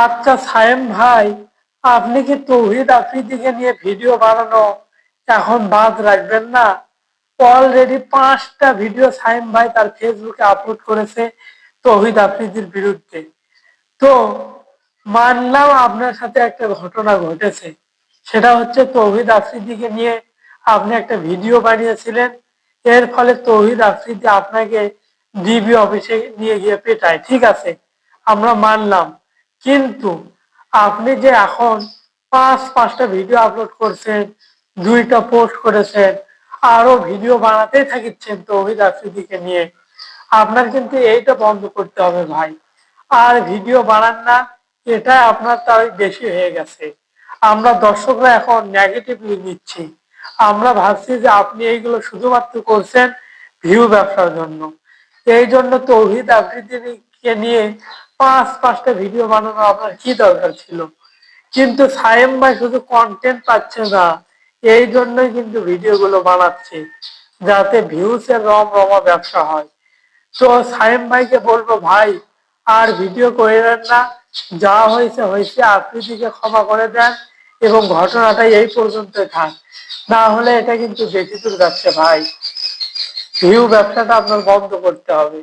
আচ্ছা সায়েম ভাই, আপনি কি তৌহিদ আফ্রিদিকে নিয়ে ভিডিও বানানো এখন বাদ রাখবেন না? অলরেডি 5টা ভিডিও সায়েম ভাই তার ফেসবুকে আপলোড করেছে তৌহিদ আফ্রিদির বিরুদ্ধে। তো মানলাম আপনার সাথে একটা ঘটনা ঘটেছে, সেটা হচ্ছে তৌহিদ আফ্রিদিকে নিয়ে আপনি একটা ভিডিও বানিয়েছিলেন। এর ফলে তৌহিদ আফ্রিদি আপনাকে ডিবি অফিসে নিয়ে গিয়ে পেটায়, ঠিক আছে, আমরা মানলাম। কিন্তু আপনি যে এখন পাঁচটা ভিডিও আপলোড করছেন, 2টা পোস্ট করেছেন, আরো ভিডিও বানাতেই থাকিচ্ছেন তৌহিদ আফ্রিদিকে নিয়ে, আপনার কিন্তু এইটা বন্ধ করতে হবে ভাই। আর ভিডিও বানান না, এটা আপনার তাই বেশি হয়ে গেছে। আমরা দর্শকরা এখন নেগেটিভলি নিচ্ছি। আমরা ভাবছি যে আপনি এইগুলো শুধুমাত্র করছেন ভিউ ব্যবসার জন্য। এই জন্য তৌহিদ আফ্রিদিকে নিয়ে পাঁচটা ভিডিও বানানো আপনার কি দরকার ছিল? কিন্তু সায়েম ভাই শুধু কন্টেন্ট পাচ্ছে না, এই জন্যই কিন্তু ভিডিওগুলো বানাচ্ছে, যাতে ভিউস এর রমরমা ব্যবসা হয়। তো সায়েম ভাইকে বলবো, ভাই আর ভিডিও করেন না, যা হয়েছে হয়েছে, আফ্রিদিকে ক্ষমা করে দেন এবং ঘটনাটা এই পর্যন্ত থাক। না হলে এটা কিন্তু বেশি দূর যাচ্ছে ভাই, ভিউ ব্যবসাটা আপনার বন্ধ করতে হবে।